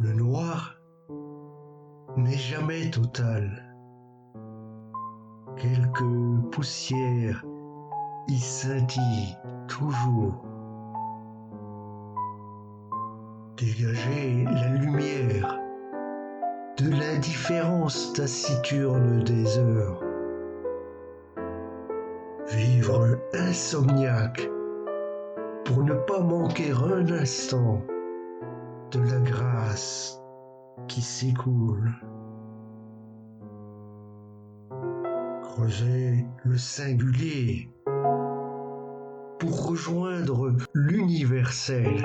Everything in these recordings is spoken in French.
Le noir n'est jamais total. Quelques poussières y scintillent toujours. Dégager la lumière de l'indifférence taciturne des heures. Vivre insomniaque pour ne pas manquer un instant de la grâce qui s'écoule. Creuser le singulier pour rejoindre l'universel.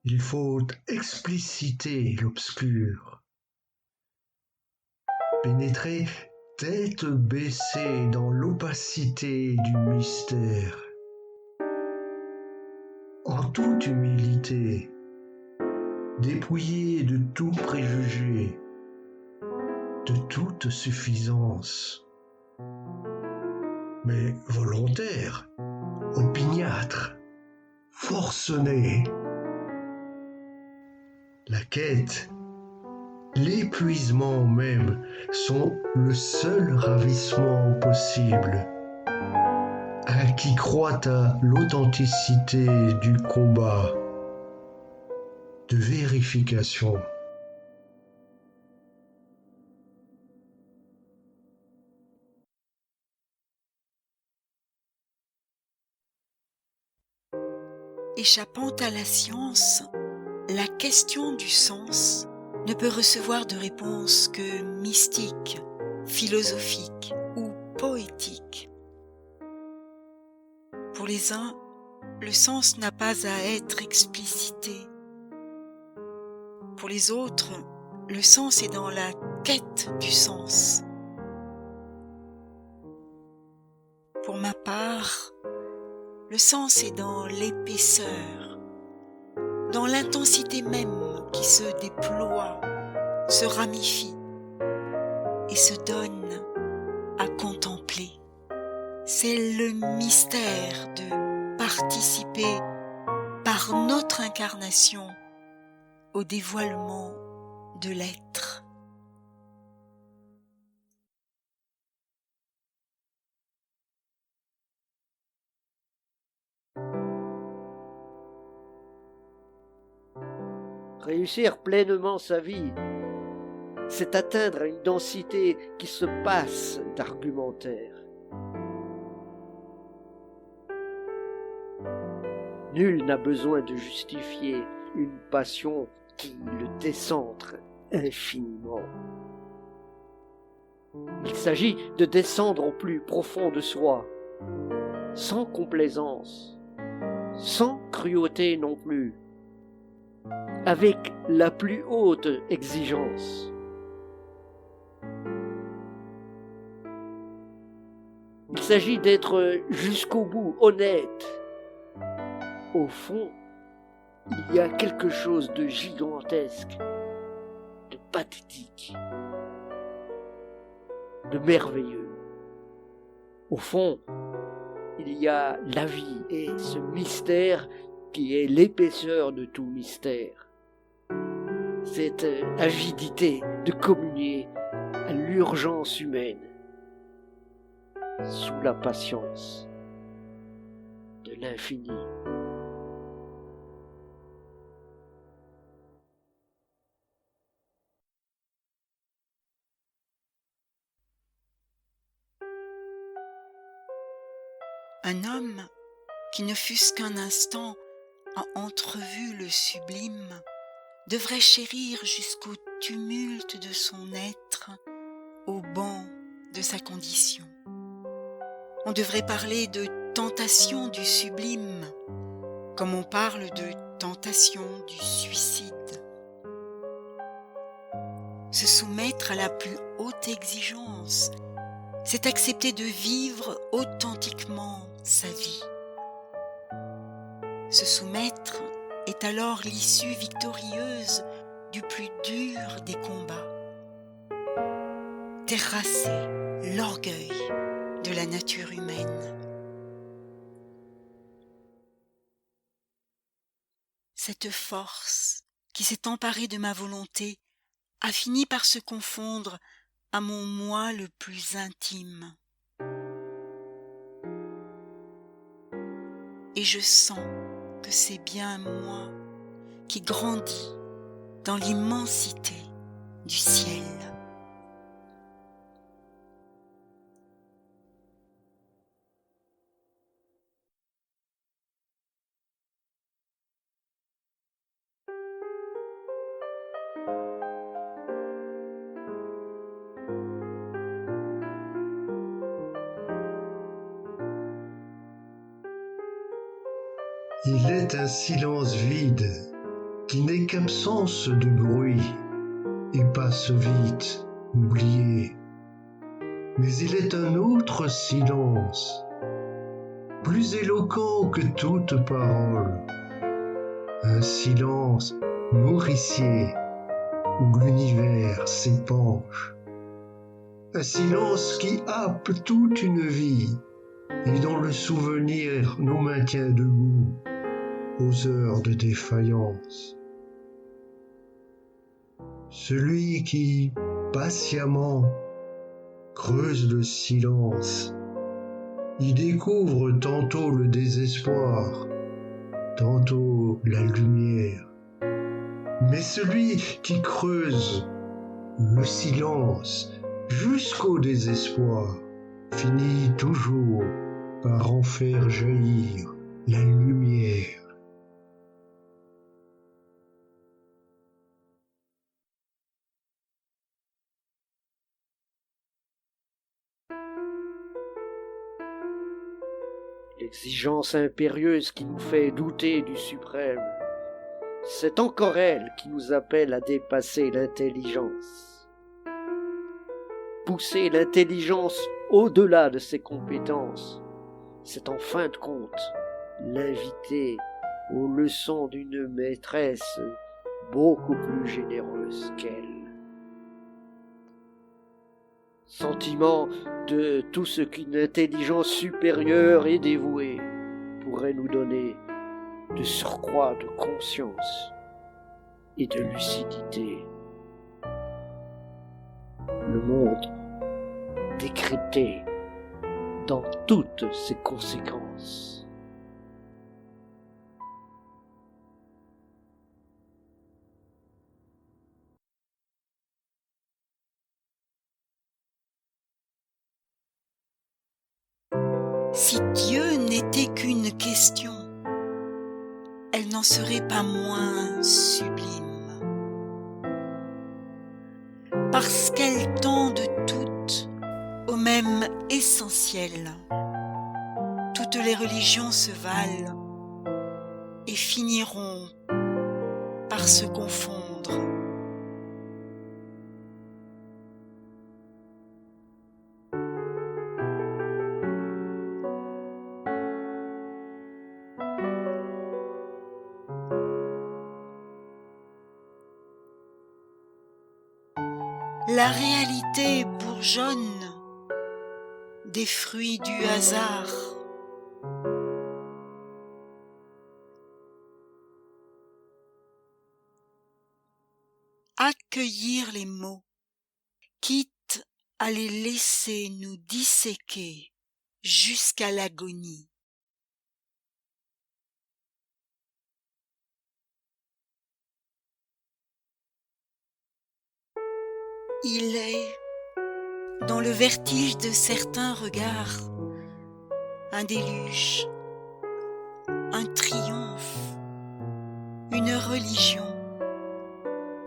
Il faut expliciter l'obscur, pénétrer tête baissée dans l'opacité du mystère. En toute humilité, dépouillé de tout préjugé, de toute suffisance, mais volontaire, opiniâtre, forcené. La quête, l'épuisement même sont le seul ravissement possible à qui croit à l'authenticité du combat de vérification. Échappant à la science, la question du sens ne peut recevoir de réponse que mystique, philosophique ou poétique. Pour les uns, le sens n'a pas à être explicité. Pour les autres, le sens est dans la quête du sens. Pour ma part, le sens est dans l'épaisseur, dans l'intensité même qui se déploie, se ramifie et se donne à contempler. C'est le mystère de participer par notre incarnation au dévoilement de l'être. Réussir pleinement sa vie, c'est atteindre une densité qui se passe d'argumentaire. Nul n'a besoin de justifier une passion qui le décentre infiniment. Il s'agit de descendre au plus profond de soi, sans complaisance, sans cruauté non plus, avec la plus haute exigence. Il s'agit d'être jusqu'au bout honnête. Au fond, il y a quelque chose de gigantesque, de pathétique, de merveilleux. Au fond, il y a la vie et ce mystère qui est l'épaisseur de tout mystère. Cette avidité de communier à l'urgence humaine sous la patience de l'infini. Un homme qui ne fût-ce qu'un instant a entrevu le sublime devrait chérir jusqu'au tumulte de son être, au banc de sa condition. On devrait parler de tentation du sublime, comme on parle de tentation du suicide. Se soumettre à la plus haute exigence, c'est accepter de vivre authentiquement sa vie. Se soumettre est alors l'issue victorieuse du plus dur des combats. Terrasser l'orgueil de la nature humaine. cette force qui s'est emparée de ma volonté a fini par se confondre à mon moi le plus intime. Et je sens que c'est bien moi qui grandis dans l'immensité du ciel. Il est un silence vide qui n'est qu'absence de bruit et passe vite, oublié. Mais il est un autre silence, plus éloquent que toute parole, un silence nourricier où l'univers s'épanche, un silence qui happe toute une vie et dont le souvenir nous maintient debout aux heures de défaillance. Celui qui, patiemment, creuse le silence, y découvre tantôt le désespoir, tantôt la lumière. Mais celui qui creuse le silence jusqu'au désespoir finit toujours par en faire jaillir la lumière. L'exigence impérieuse qui nous fait douter du suprême, c'est encore elle qui nous appelle à dépasser l'intelligence. Pousser l'intelligence au-delà de ses compétences, c'est en fin de compte l'inviter aux leçons d'une maîtresse beaucoup plus généreuse qu'elle. Sentiment de tout ce qu'une intelligence supérieure et dévouée pourrait nous donner de surcroît de conscience et de lucidité. Le monde décrypté dans toutes ses conséquences. Si Dieu n'était qu'une question, elle n'en serait pas moins sublime. Parce qu'elle tend de toutes au même essentiel. Toutes les religions se valent et finiront par se confondre. La réalité bourgeonne des fruits du hasard. Accueillir les mots, quitte à les laisser nous disséquer jusqu'à l'agonie. Il est, dans le vertige de certains regards, un déluge, un triomphe, une religion,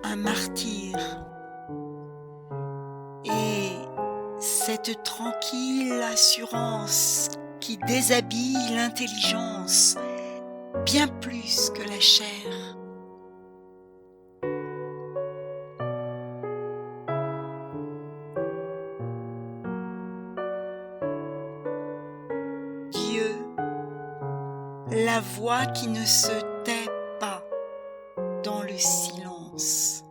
un martyr. Et cette tranquille assurance qui déshabille l'intelligence bien plus que la chair. Dieu, la voix qui ne se tait pas dans le silence.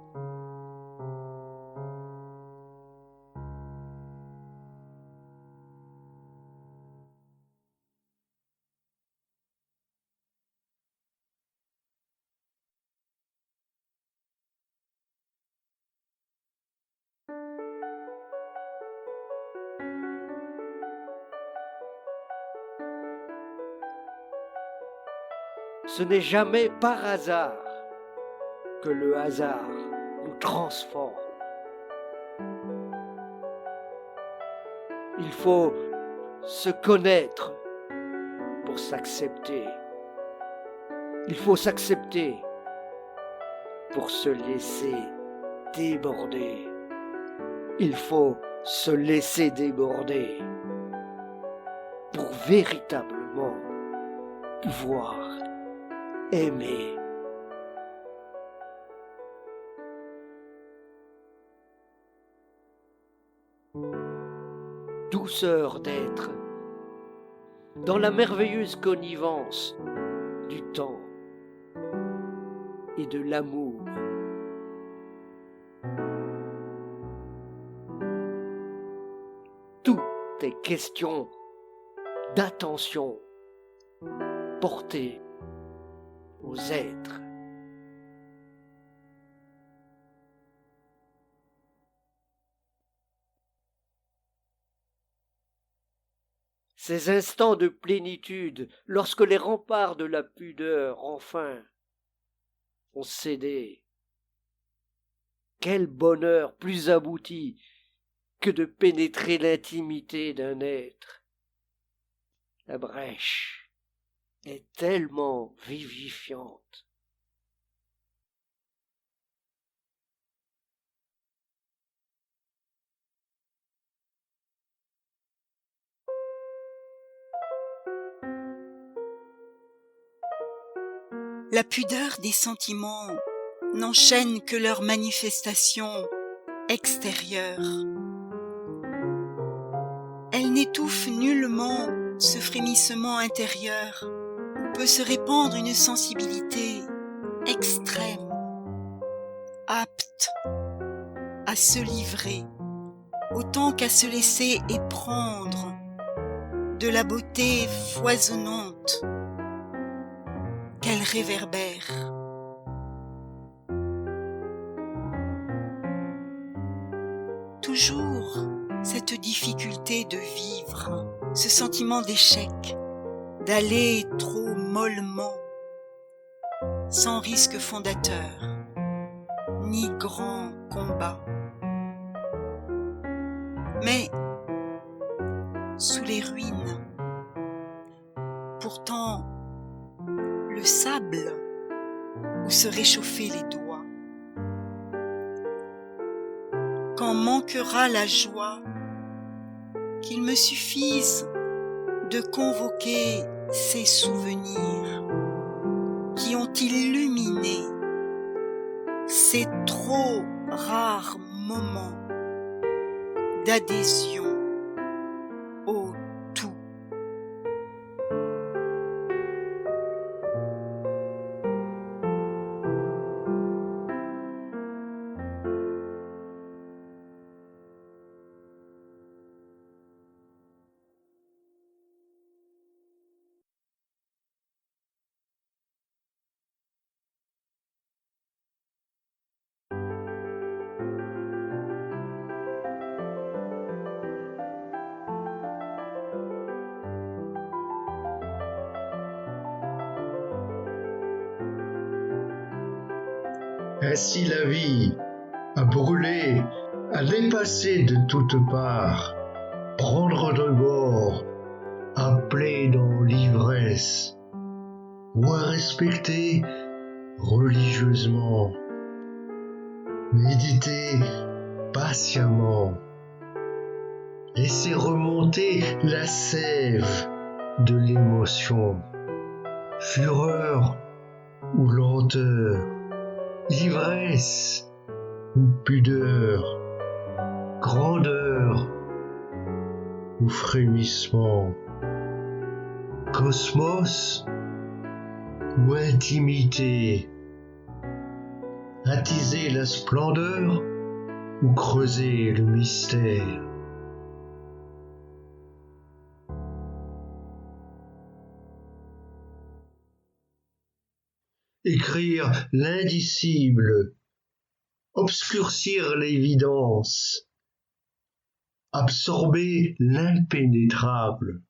ce n'est jamais par hasard que le hasard nous transforme. Il faut se connaître pour s'accepter. Il faut s'accepter pour se laisser déborder. Il faut se laisser déborder pour véritablement pouvoir aimer. Douceur d'être dans la merveilleuse connivence du temps et de l'amour. Tout est question d'attention portée aux êtres. Ces instants de plénitude, lorsque les remparts de la pudeur, enfin, ont cédé. Quel bonheur plus abouti que de pénétrer l'intimité d'un être. La brèche est tellement vivifiante. La pudeur des sentiments n'enchaîne que leurs manifestations extérieures. Elle n'étouffe nullement ce frémissement intérieur où peut se répandre une sensibilité extrême, apte à se livrer autant qu'à se laisser éprendre de la beauté foisonnante qu'elle réverbère. Toujours cette difficulté de vivre, ce sentiment d'échec, d'aller trop mollement, sans risque fondateur, ni grand combat. Mais, sous les ruines, pourtant, le sable où se réchauffer les doigts. Quand manquera la joie, qu'il me suffise de convoquer ces souvenirs qui ont illuminé ces trop rares moments d'adhésion au tout. Ainsi la vie, à brûler, à dépasser de toutes parts, prendre de bord, appeler dans l'ivresse, ou à respecter religieusement, méditer patiemment, laisser remonter la sève de l'émotion, fureur ou lenteur, ivresse ou pudeur, grandeur ou frémissement, cosmos ou intimité, attiser la splendeur ou creuser le mystère. Écrire l'indicible, obscurcir l'évidence, absorber l'impénétrable.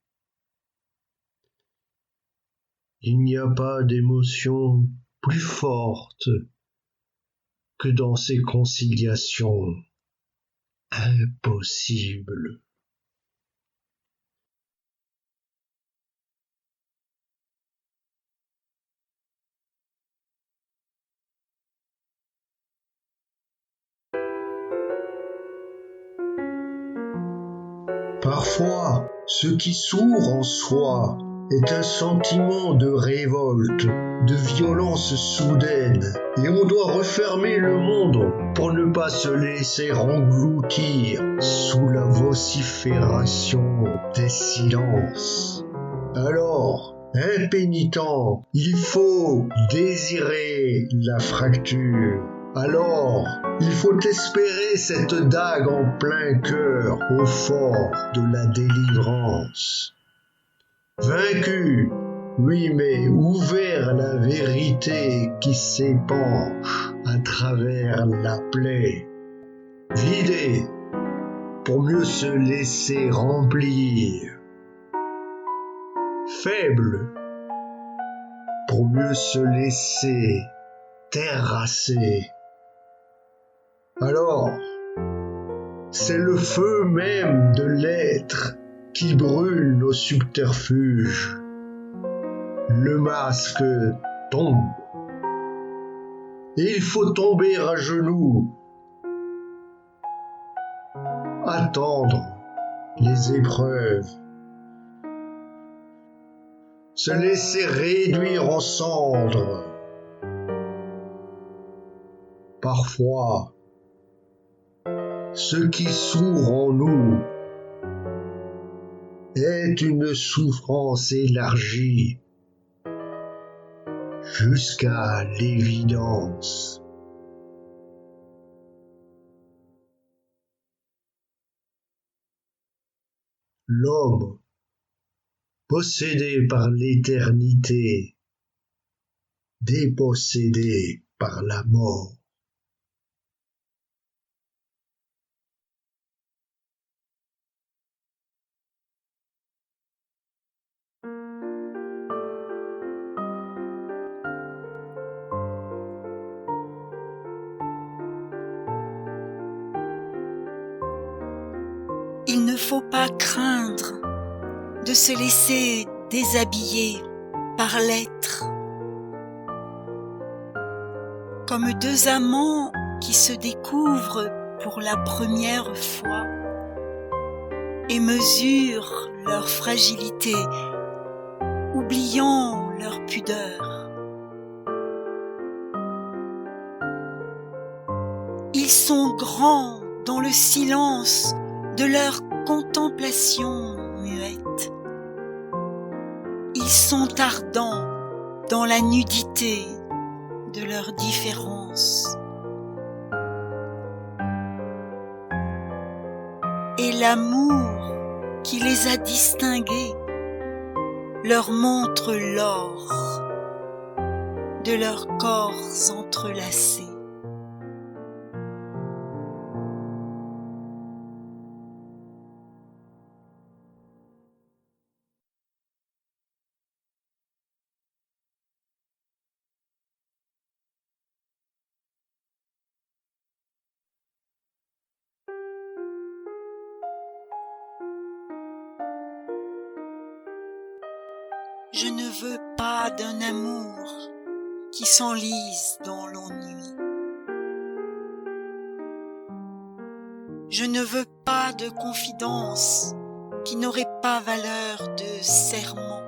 Il n'y a pas d'émotion plus forte que dans ces conciliations impossibles. Parfois, ce qui sourd en soi est un sentiment de révolte, de violence soudaine, et on doit refermer le monde pour ne pas se laisser engloutir sous la vocifération des silences. Alors, impénitent, il faut désirer la fracture. Alors, il faut espérer cette dague en plein cœur au fort de la délivrance. Vaincu, oui, mais ouvert à la vérité qui s'épanche à travers la plaie. Vidé pour mieux se laisser remplir. Faible pour mieux se laisser terrasser. Alors, c'est le feu même de l'être qui brûle nos subterfuges. Le masque tombe. Et il faut tomber à genoux, attendre les épreuves, se laisser réduire en cendres. Parfois, ce qui sourd en nous est une souffrance élargie jusqu'à l'évidence. L'homme, possédé par l'éternité, dépossédé par la mort. Il ne faut pas craindre de se laisser déshabiller par l'être, comme deux amants qui se découvrent pour la première fois et mesurent leur fragilité, oubliant leur pudeur. Ils sont grands dans le silence de leur contemplation muette. Ils sont ardents dans la nudité de leur différence. Et l'amour qui les a distingués leur montre l'or de leurs corps entrelacés. Je ne veux pas d'un amour qui s'enlise dans l'ennui. Je ne veux pas de confidence qui n'aurait pas valeur de serment.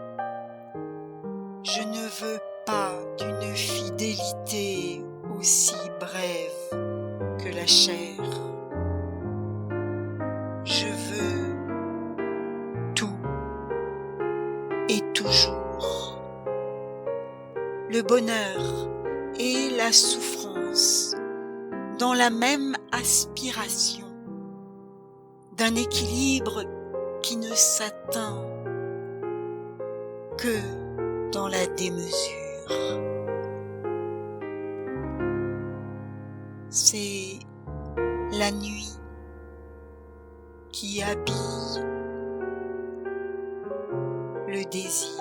Je ne veux pas d'une fidélité aussi brève que la chair. Je veux tout et toujours. Le bonheur et la souffrance dans la même aspiration d'un équilibre qui ne s'atteint que dans la démesure. C'est la nuit qui habille le désir.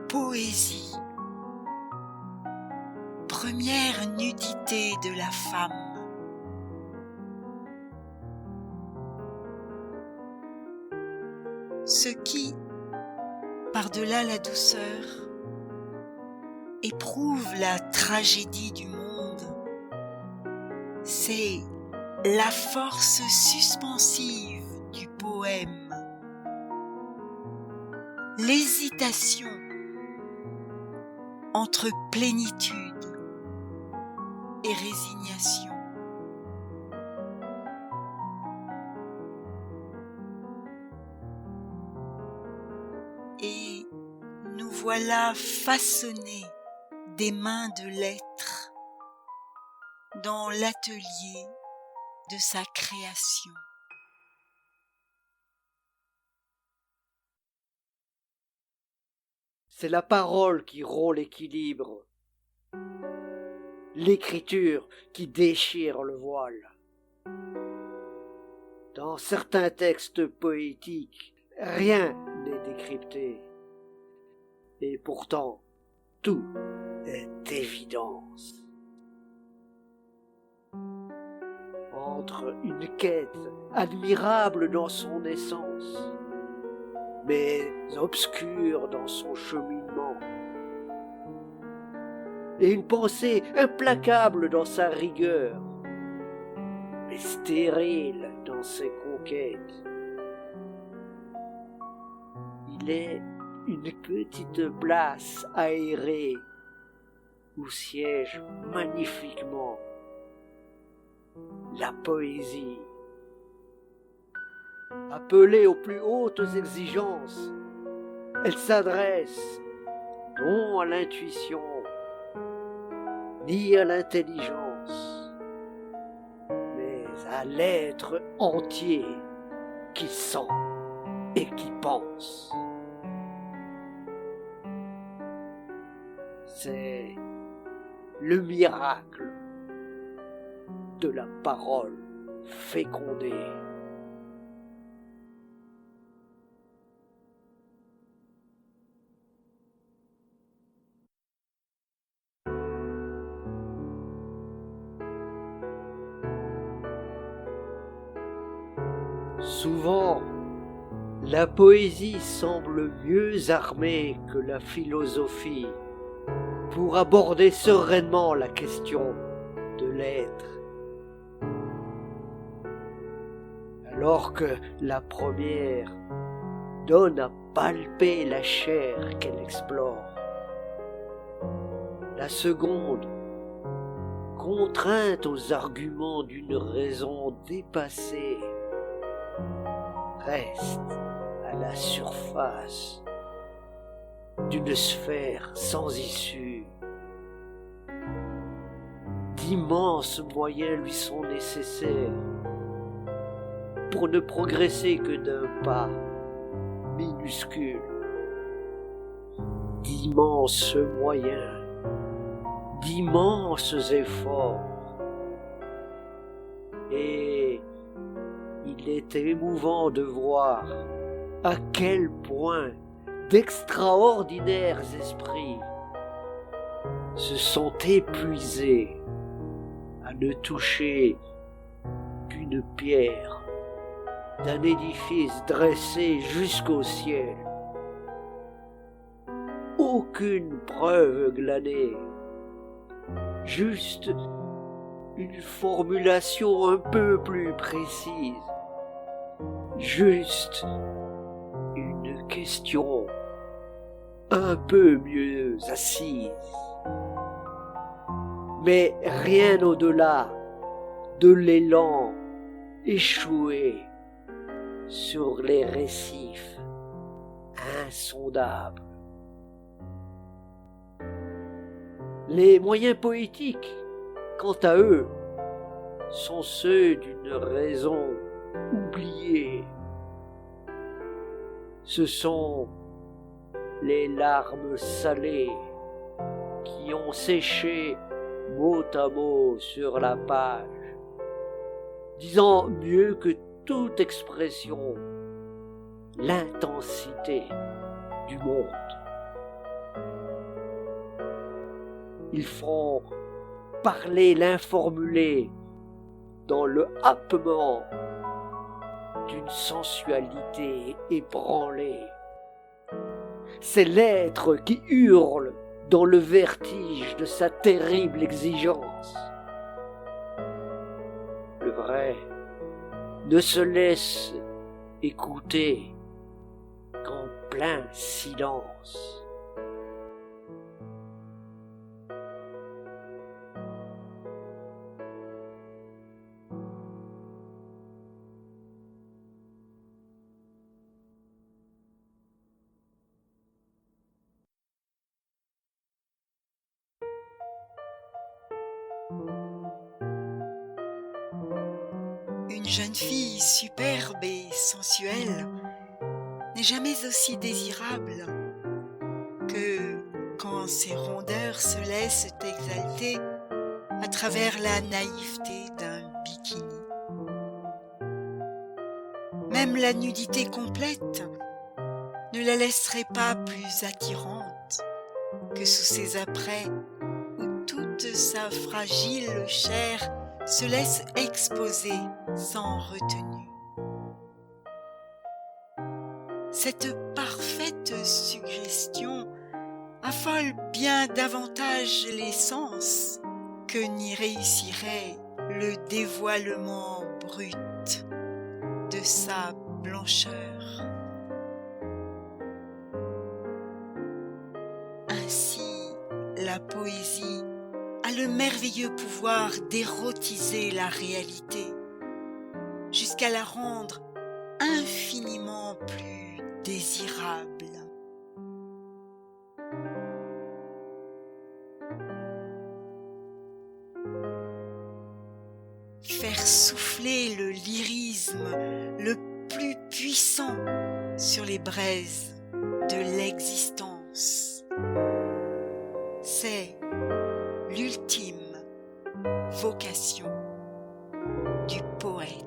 Poésie. Première nudité de la femme. Ce qui, par-delà la douceur, éprouve la tragédie du monde, c'est la force suspensive du poème, l'hésitation entre plénitude et résignation. Et nous voilà façonnés des mains de l'être dans l'atelier de sa création. C'est la parole qui rompt l'équilibre, l'écriture qui déchire le voile. Dans certains textes poétiques, rien n'est décrypté, et pourtant tout est évidence. Entre une quête admirable dans son essence, mais obscure dans son cheminement, et une pensée implacable dans sa rigueur, mais stérile dans ses conquêtes. Il est une petite place aérée où siège magnifiquement la poésie. Appelée aux plus hautes exigences, elle s'adresse non à l'intuition, ni à l'intelligence, mais à l'être entier qui sent et qui pense. C'est le miracle de la parole fécondée. Souvent, la poésie semble mieux armée que la philosophie pour aborder sereinement la question de l'être. Alors que la première donne à palper la chair qu'elle explore, la seconde, contrainte aux arguments d'une raison dépassée, reste à la surface d'une sphère sans issue. D'immenses moyens lui sont nécessaires pour ne progresser que d'un pas minuscule. D'immenses moyens, d'immenses efforts. Et il est émouvant de voir à quel point d'extraordinaires esprits se sont épuisés à ne toucher qu'une pierre d'un édifice dressé jusqu'au ciel. Aucune preuve glanée, juste une formulation un peu plus précise, juste une question un peu mieux assise, mais rien au-delà de l'élan échoué sur les récifs insondables. Les moyens poétiques quant à eux, sont ceux d'une raison oubliée. Ce sont les larmes salées qui ont séché mot à mot sur la page, disant mieux que toute expression l'intensité du monde. Ils font parler l'informulé dans le happement d'une sensualité ébranlée. C'est l'être qui hurle dans le vertige de sa terrible exigence. Le vrai ne se laisse écouter qu'en plein silence. Une jeune fille superbe et sensuelle n'est jamais aussi désirable que quand ses rondeurs se laissent exalter à travers la naïveté d'un bikini. Même la nudité complète ne la laisserait pas plus attirante que sous ses apprêts où toute sa fragile chair se laisse exposer sans retenue. Cette parfaite suggestion affole bien davantage les sens que n'y réussirait le dévoilement brut de sa blancheur. Ainsi, la poésie a le merveilleux pouvoir d'érotiser la réalité, jusqu'à la rendre infiniment plus désirable. Faire souffler le lyrisme le plus puissant sur les braises de l'existence, c'est l'ultime vocation du poète.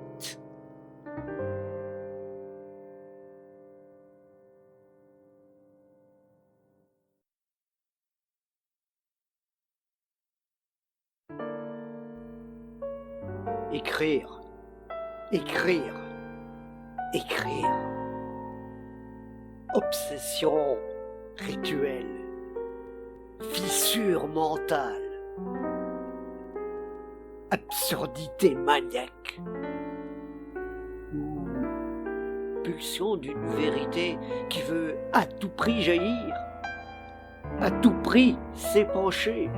Écrire, écrire, écrire. Obsession rituelle, fissure mentale, absurdité maniaque, ou pulsion d'une vérité qui veut à tout prix jaillir, à tout prix s'épancher.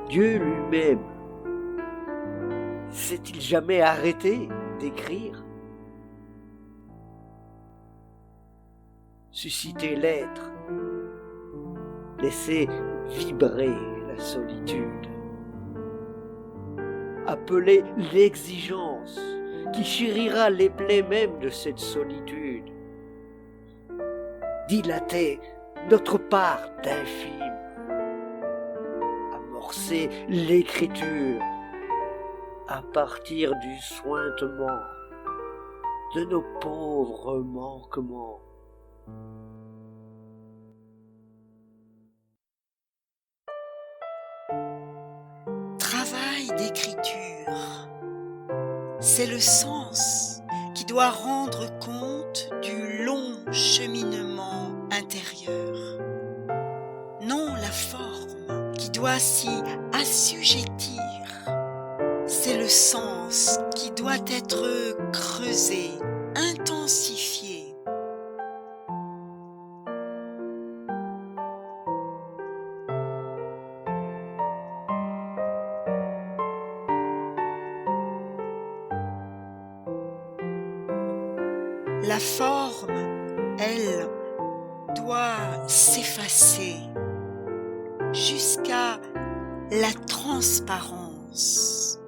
Dieu lui-même s'est-il jamais arrêté d'écrire? Susciter l'être, laisser vibrer la solitude, appeler l'exigence qui chérira les plaies mêmes de cette solitude, dilater notre part d'infime, amorcer l'écriture à partir du sointement de nos pauvres manquements. Travail d'écriture, c'est le sens qui doit rendre compte du long cheminement intérieur, non la forme qui doit s'y assujettir. C'est le sens qui doit être creusé, intensifié. La forme, elle, doit s'effacer jusqu'à la transparence.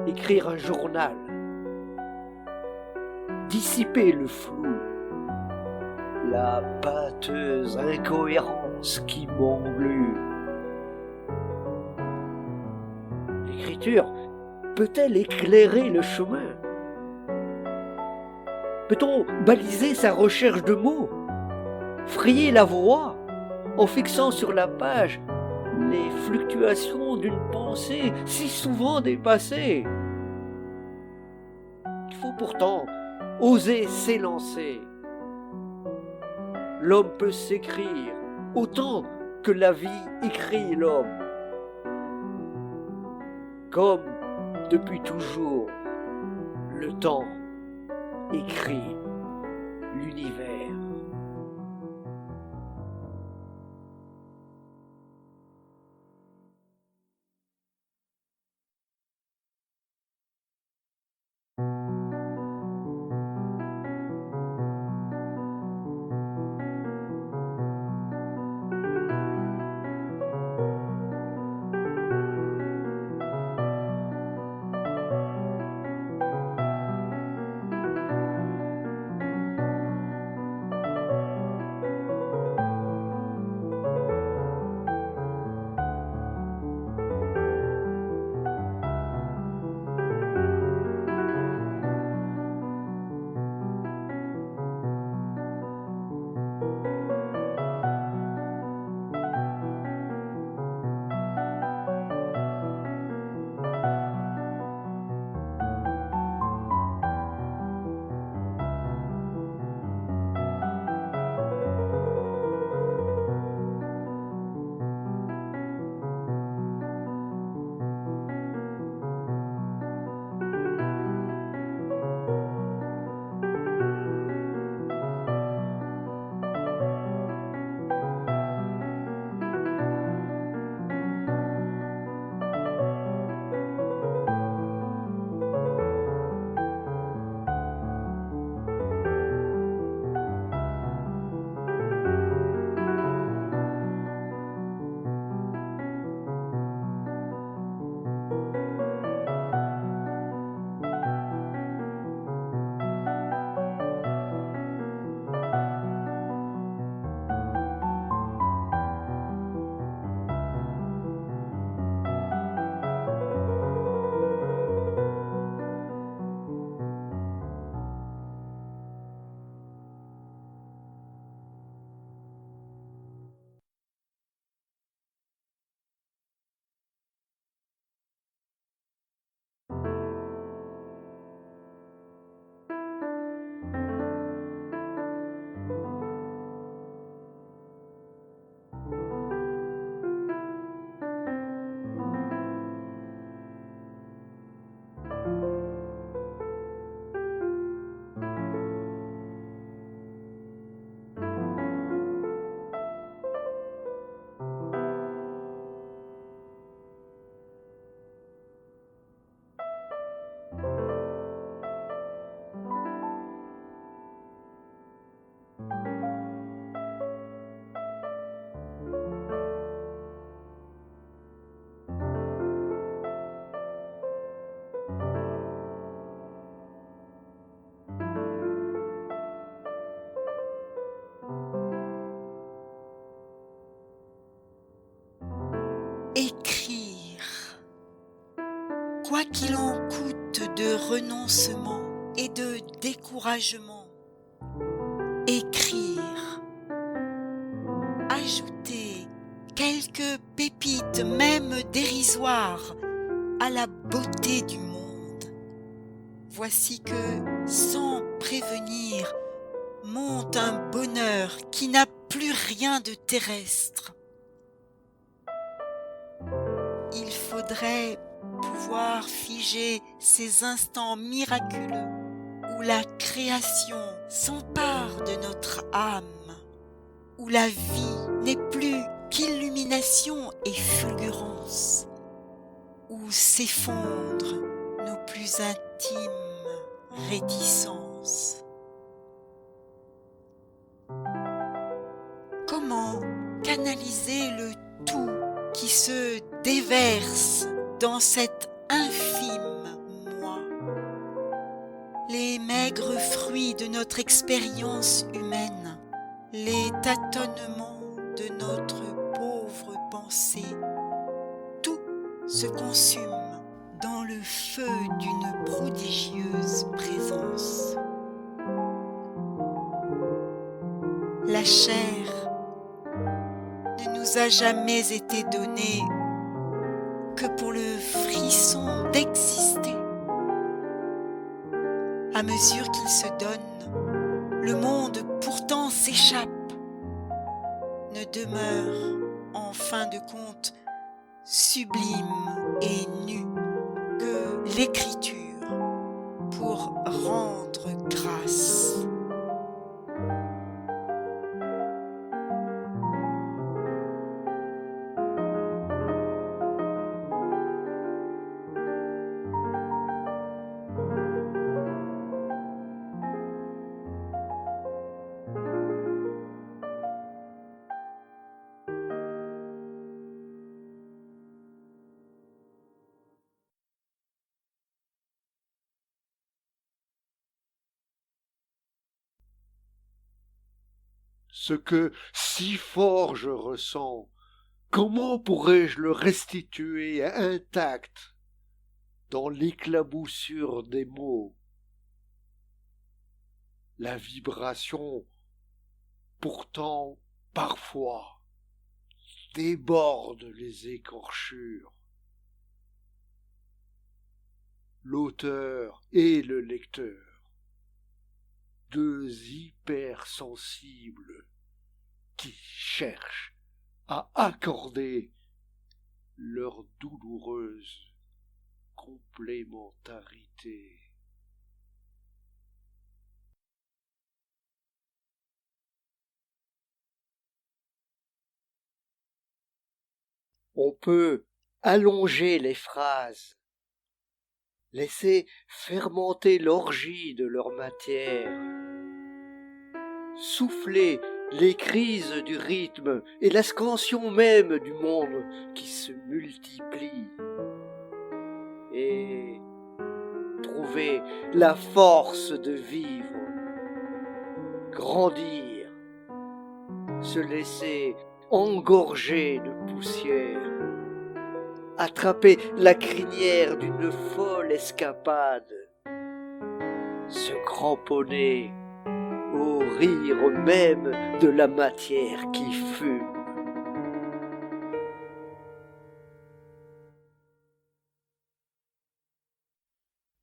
Écrire un journal, dissiper le flou, la pâteuse incohérence qui m'englue. L'écriture peut-elle éclairer le chemin? Peut-on baliser sa recherche de mots, frayer la voie en fixant sur la page les fluctuations d'une pensée si souvent dépassée? Il faut pourtant oser s'élancer. L'homme peut s'écrire autant que la vie écrit l'homme. Comme depuis toujours, le temps écrit l'univers. Écrire, quoi qu'il en coûte de renoncement et de découragement. Écrire, ajouter quelques pépites même dérisoires à la beauté du monde. Voici que, sans prévenir, monte un bonheur qui n'a plus rien de terrestre. Il faudrait pouvoir figer ces instants miraculeux où la création s'empare de notre âme, où la vie n'est plus qu'illumination et fulgurance. où s'effondrent nos plus intimes réticences. Comment canaliser le tout qui se déverse dans cet infime moi? Les maigres fruits de notre expérience humaine, les tâtonnements de notre pauvre pensée, tout se consume dans le feu d'une prodigieuse présence. La chair ne nous a jamais été donnée que pour le frisson d'exister. À mesure qu'il se donne, le monde pourtant s'échappe, ne demeure en fin de compte sublime et nu que l'écriture pour rendre grâce. Ce que si fort je ressens, comment pourrais-je le restituer intact dans l'éclaboussure des mots? La vibration, pourtant, parfois, déborde les écorchures. L'auteur et le lecteur, deux hypersensibles qui cherchent à accorder leur douloureuse complémentarité. On peut allonger les phrases, laisser fermenter l'orgie de leur matière, souffler les crises du rythme et la scansion même du monde qui se multiplie, et trouver la force de vivre, grandir, se laisser engorger de poussière, attraper la crinière d'une folle escapade, se cramponner au rire même de la matière qui fume.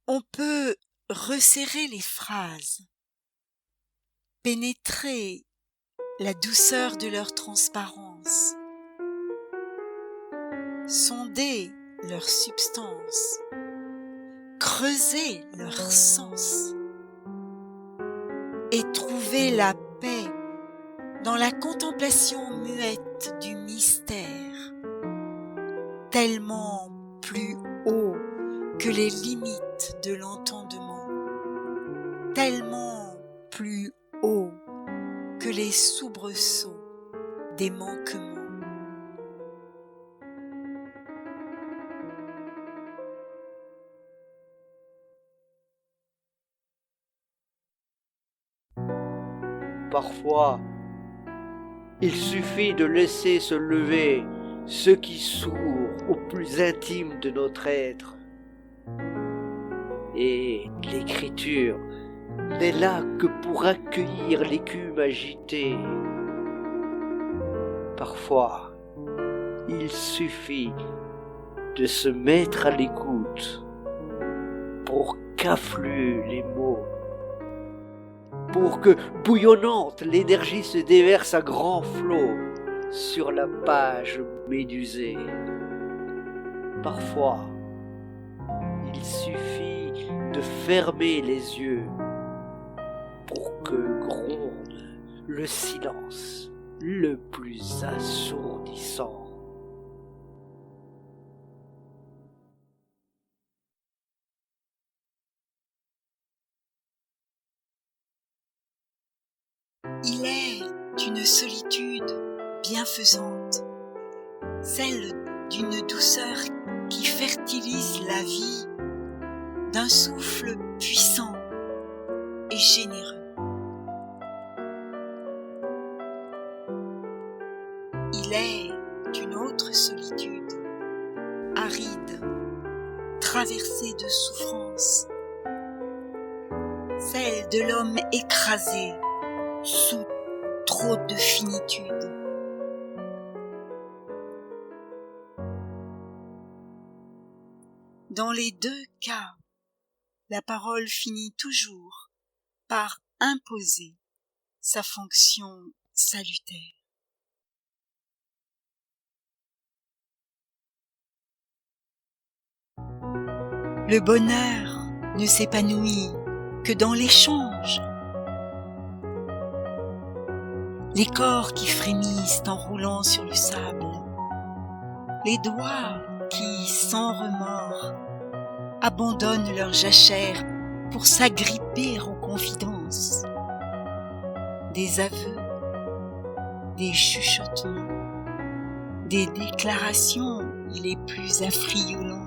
On peut resserrer les phrases, pénétrer la douceur de leur transparence, sonder leur substance, creuser leur sens et trouver la paix dans la contemplation muette du mystère, tellement plus haut que les limites de l'entendement, tellement plus haut que les soubresauts des manquements. Parfois, il suffit de laisser se lever ce qui sourd au plus intime de notre être. Et l'écriture n'est là que pour accueillir l'écume agitée. Parfois, il suffit de se mettre à l'écoute pour qu'affluent les mots, pour que, bouillonnante, l'énergie se déverse à grands flots sur la page médusée. Parfois, il suffit de fermer les yeux pour que gronde le silence le plus assourdissant. Il est une solitude bienfaisante, celle d'une douceur qui fertilise la vie, d'un souffle puissant et généreux. Il est une autre solitude, aride, traversée de souffrances, celle de l'homme écrasé sous trop de finitude. Dans les deux cas, la parole finit toujours par imposer sa fonction salutaire. Le bonheur ne s'épanouit que dans l'échange. Les corps qui frémissent en roulant sur le sable, les doigts qui, sans remords, abandonnent leur jachère pour s'agripper aux confidences, des aveux, des chuchotements, des déclarations les plus affriolantes.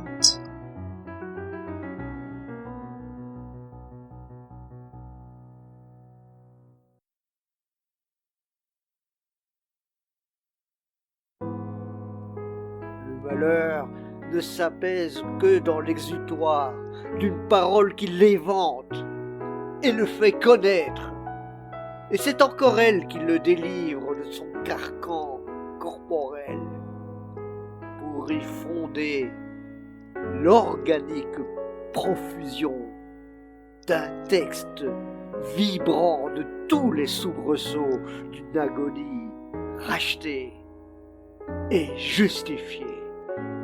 Le malheur ne s'apaise que dans l'exutoire d'une parole qui l'évente et le fait connaître. Et c'est encore elle qui le délivre de son carcan corporel pour y fonder l'organique profusion d'un texte vibrant de tous les soubresauts d'une agonie rachetée et justifiée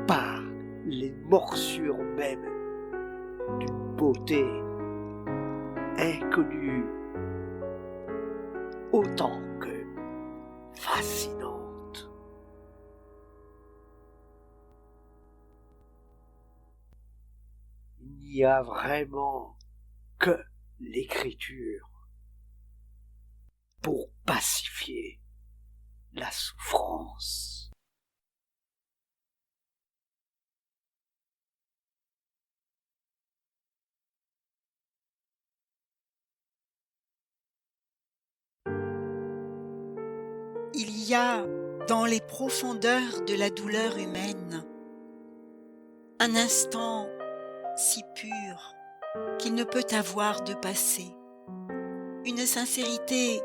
par les morsures mêmes d'une beauté inconnue autant que fascinante. Il n'y a vraiment que l'écriture pour pacifier la souffrance. Il y a dans les profondeurs de la douleur humaine un instant si pur qu'il ne peut avoir de passé, une sincérité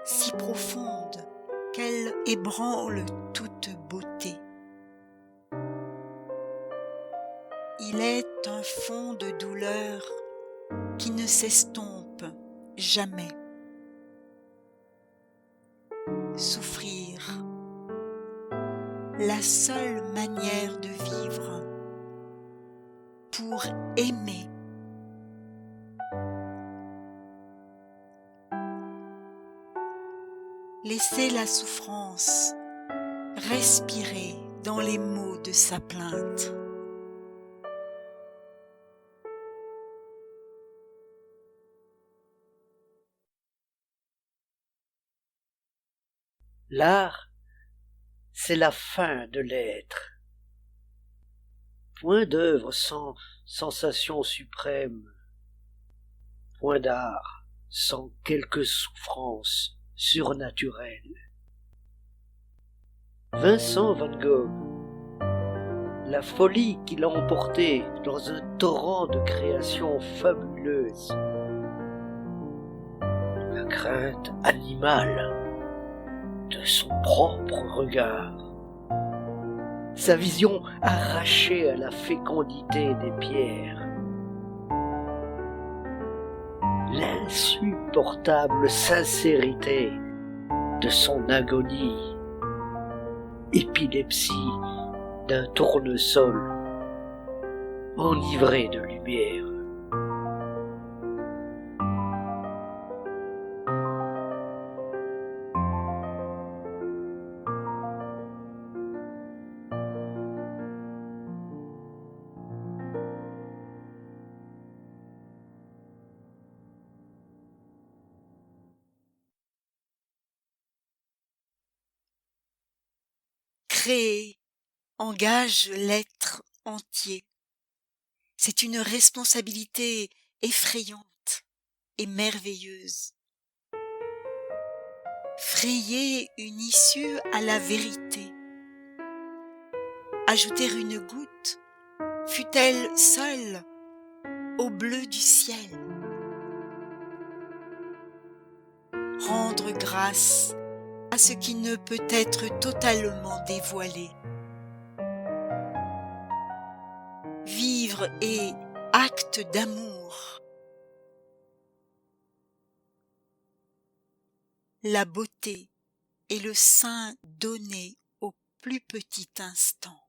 si profonde qu'elle ébranle toute beauté. Il est un fond de douleur qui ne s'estompe jamais. Souffrir, la seule manière de vivre pour aimer. Laisser la souffrance respirer dans les mots de sa plainte. L'art, c'est la fin de l'être. Point d'œuvre sans sensation suprême. Point d'art sans quelque souffrance surnaturelle. Vincent van Gogh, la folie qui l'a emporté dans un torrent de créations fabuleuses. La crainte animale de son propre regard, sa vision arrachée à la fécondité des pierres, l'insupportable sincérité de son agonie, épilepsie d'un tournesol enivré de lumière. Créer engage l'être entier. C'est une responsabilité effrayante et merveilleuse. Frayer une issue à la vérité. Ajouter une goutte, fût-elle seule, au bleu du ciel. Rendre grâce à ce qui ne peut être totalement dévoilé. Vivre et acte d'amour. La beauté et le sein donné au plus petit instant.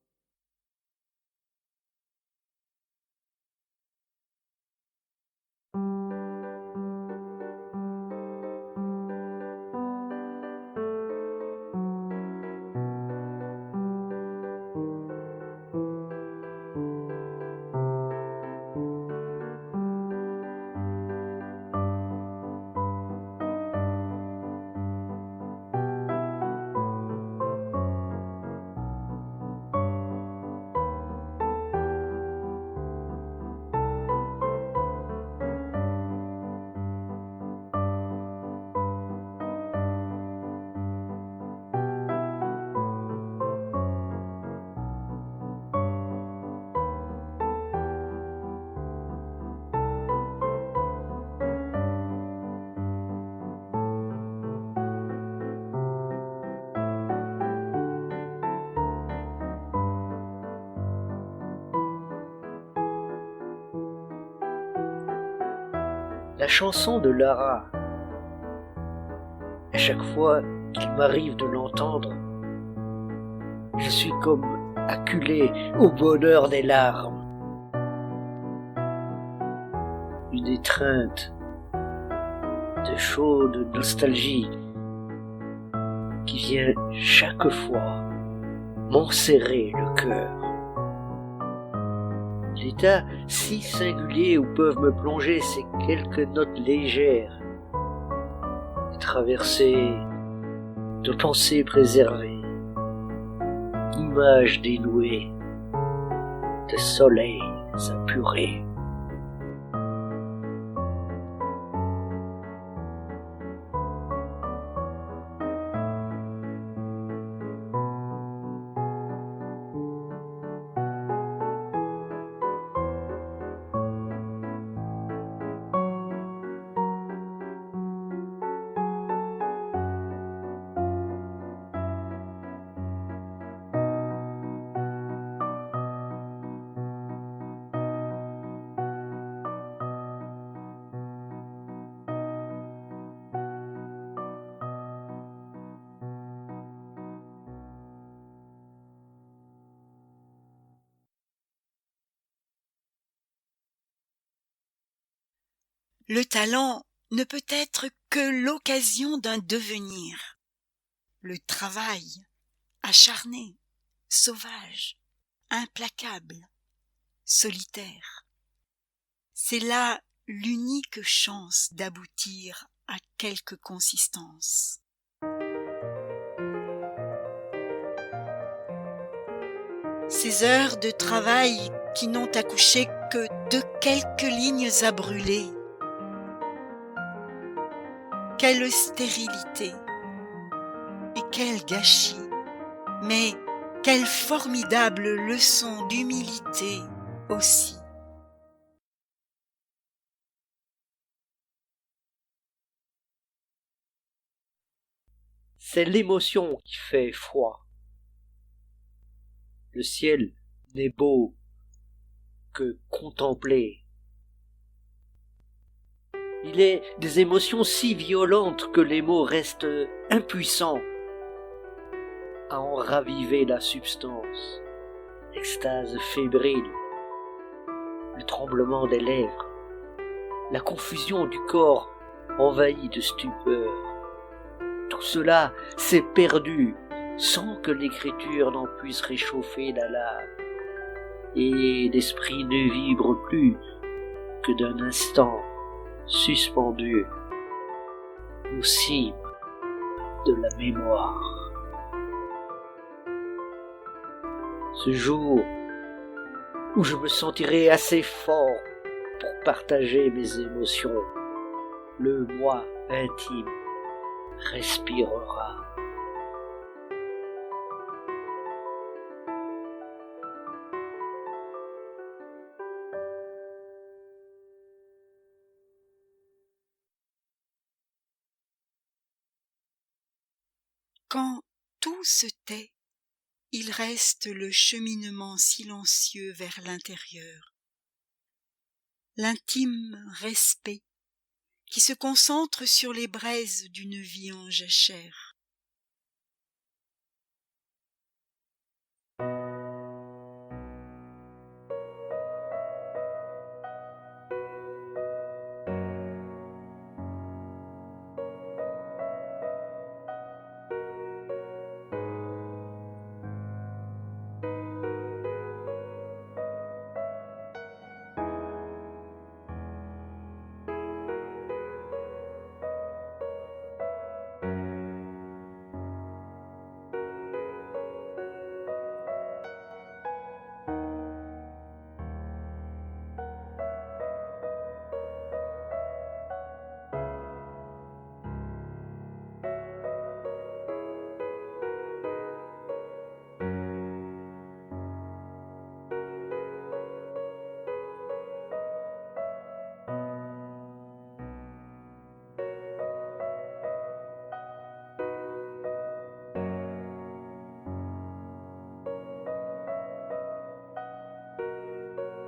La chanson de Lara, à chaque fois qu'il m'arrive de l'entendre, je suis comme acculé au bonheur des larmes. Une étreinte de chaude nostalgie qui vient chaque fois m'enserrer le cœur. L'état si singulier où peuvent me plonger ces quelques notes légères, traversées de pensées préservées, images dénouées, de soleils apurés. Le talent ne peut être que l'occasion d'un devenir. Le travail, acharné, sauvage, implacable, solitaire. C'est là l'unique chance d'aboutir à quelque consistance. Ces heures de travail qui n'ont accouché que de quelques lignes à brûler. Quelle stérilité et quel gâchis, mais quelle formidable leçon d'humilité aussi. C'est l'émotion qui fait froid. Le ciel n'est beau que contempler. Il est des émotions si violentes que les mots restent impuissants à en raviver la substance. L'extase fébrile, le tremblement des lèvres, la confusion du corps envahi de stupeur. Tout cela s'est perdu sans que l'écriture n'en puisse réchauffer la lave. Et l'esprit ne vibre plus que d'un instant suspendu au cime de la mémoire. Ce jour où je me sentirai assez fort pour partager mes émotions, le moi intime respirera. Quand tout se tait, il reste le cheminement silencieux vers l'intérieur, l'intime respect qui se concentre sur les braises d'une vie en jachère.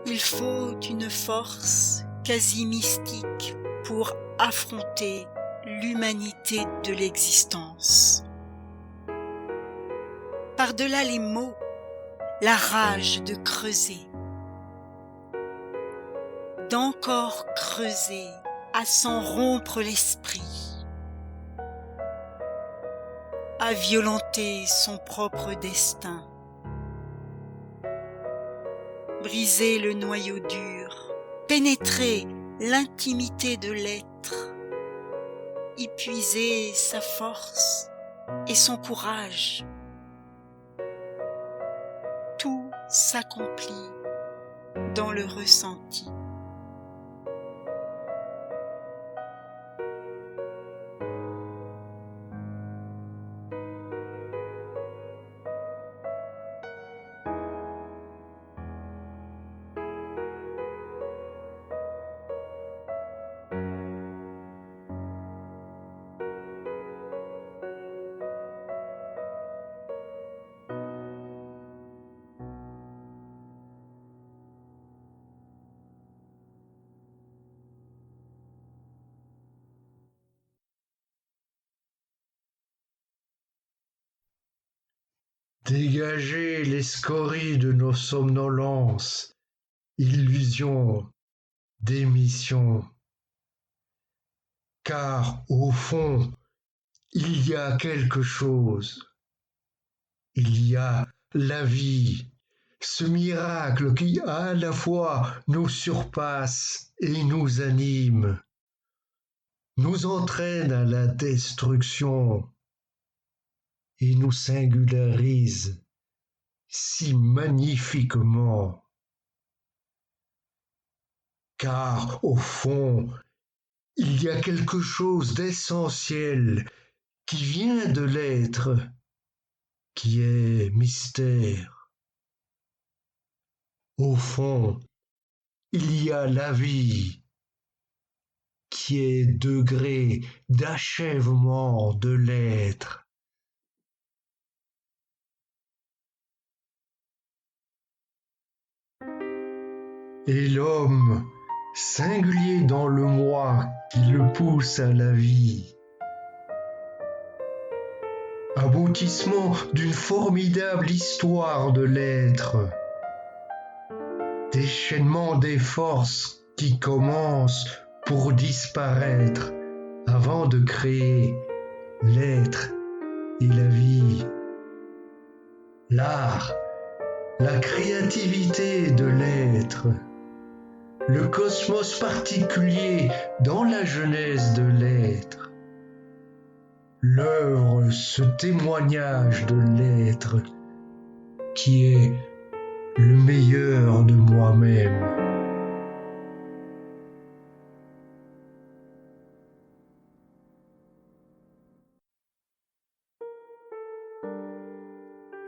Il faut une force quasi mystique pour affronter l'humanité de l'existence. Par-delà les mots, la rage de creuser, d'encore creuser à s'en rompre l'esprit, à violenter son propre destin, briser le noyau dur, pénétrer l'intimité de l'être, y puiser sa force et son courage. Tout s'accomplit dans le ressenti. Dégagez les scories de nos somnolences, illusions, démission. Car au fond, il y a quelque chose. Il y a la vie, ce miracle qui à la fois nous surpasse et nous anime, nous entraîne à la destruction et nous singularise si magnifiquement. Car au fond, il y a quelque chose d'essentiel qui vient de l'être, qui est mystère. Au fond, il y a la vie, qui est degré d'achèvement de l'être. Et l'homme, singulier dans le moi qui le pousse à la vie, aboutissement d'une formidable histoire de l'être, déchaînement des forces qui commencent pour disparaître avant de créer l'être et la vie. L'art, la créativité de l'être, le cosmos particulier dans la genèse de l'être, l'œuvre, ce témoignage de l'être qui est le meilleur de moi-même.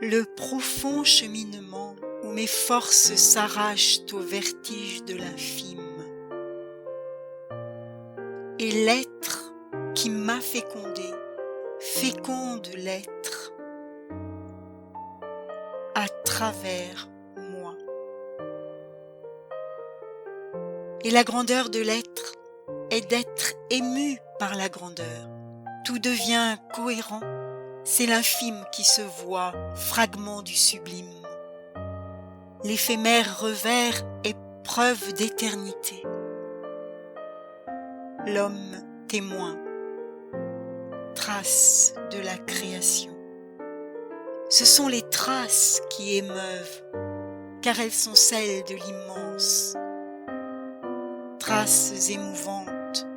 Le profond cheminement où mes forces s'arrachent au vertige de l'infime, et l'être qui m'a fécondé féconde l'être à travers moi. Et la grandeur de l'être est d'être ému par la grandeur. Tout devient cohérent, c'est l'infime qui se voit, fragment du sublime. L'éphémère revers est preuve d'éternité. L'homme témoin, trace de la création. Ce sont les traces qui émeuvent, car elles sont celles de l'immense. Traces émouvantes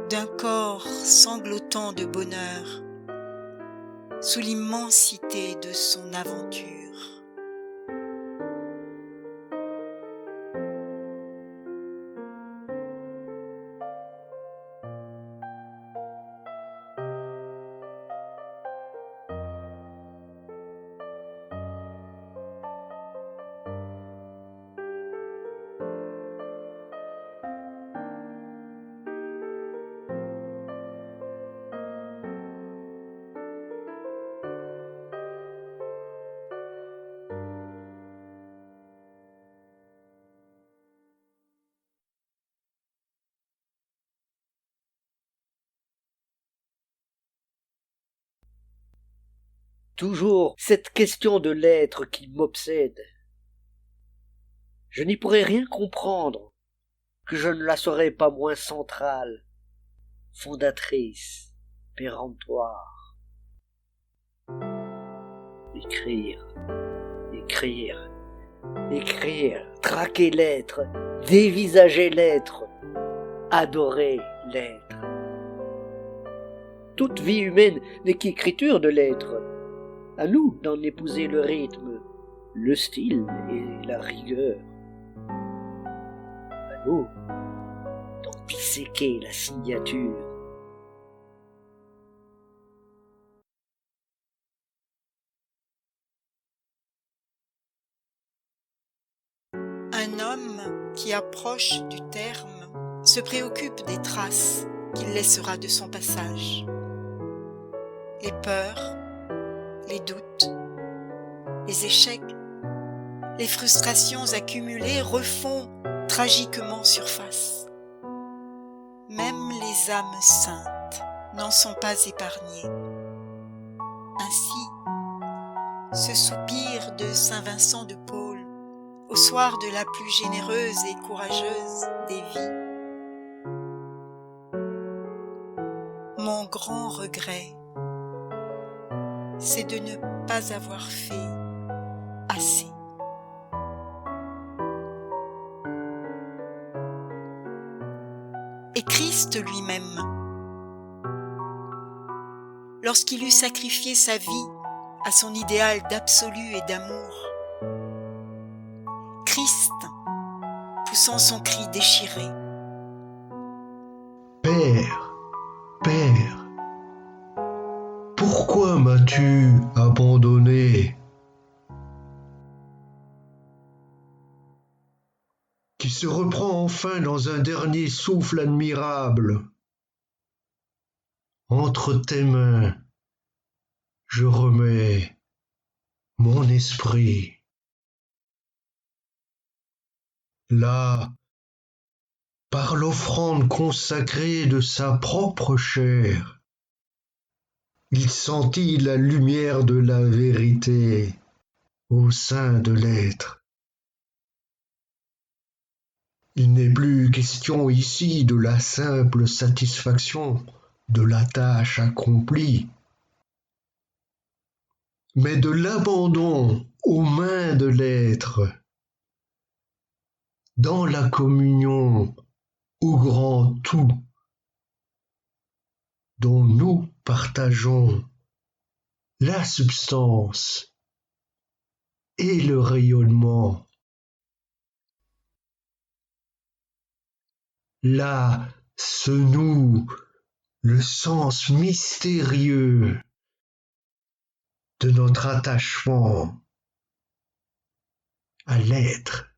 d'un corps sanglotant de bonheur sous l'immensité de son aventure. Toujours cette question de l'être qui m'obsède. Je n'y pourrais rien comprendre que je ne la saurais pas moins centrale, fondatrice, péremptoire. Écrire, écrire, écrire, traquer l'être, dévisager l'être, adorer l'être. Toute vie humaine n'est qu'écriture de l'être. À nous d'en épouser le rythme, le style et la rigueur. À nous d'en disséquer la signature. Un homme qui approche du terme se préoccupe des traces qu'il laissera de son passage. Les peurs, les doutes, les échecs, les frustrations accumulées refont tragiquement surface. Même les âmes saintes n'en sont pas épargnées. Ainsi, ce soupir de Saint Vincent de Paul au soir de la plus généreuse et courageuse des vies. Mon grand regret, c'est de ne pas avoir fait assez. Et Christ lui-même, lorsqu'il eut sacrifié sa vie à son idéal d'absolu et d'amour, Christ, poussant son cri déchiré, « Père, Père, pourquoi m'as-tu abandonné ?» qui se reprend enfin dans un dernier souffle admirable. Entre tes mains, je remets mon esprit. Là, par l'offrande consacrée de sa propre chair, il sentit la lumière de la vérité au sein de l'être. Il n'est plus question ici de la simple satisfaction de la tâche accomplie, mais de l'abandon aux mains de l'être, dans la communion au grand tout, dont nous partageons la substance et le rayonnement. Là se noue le sens mystérieux de notre attachement à l'être.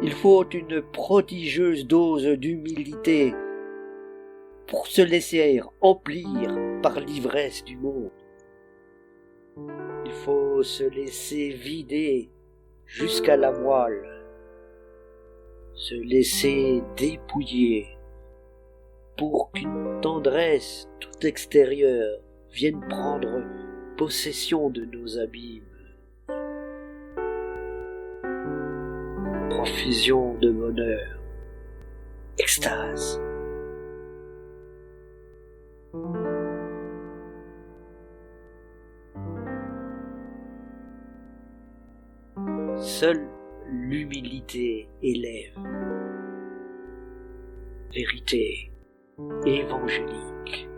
Il faut une prodigieuse dose d'humilité pour se laisser emplir par l'ivresse du monde. Il faut se laisser vider jusqu'à la moelle, se laisser dépouiller pour qu'une tendresse tout extérieure vienne prendre possession de nos abîmes. Profusion de bonheur, extase. Seule l'humilité élève. Vérité évangélique.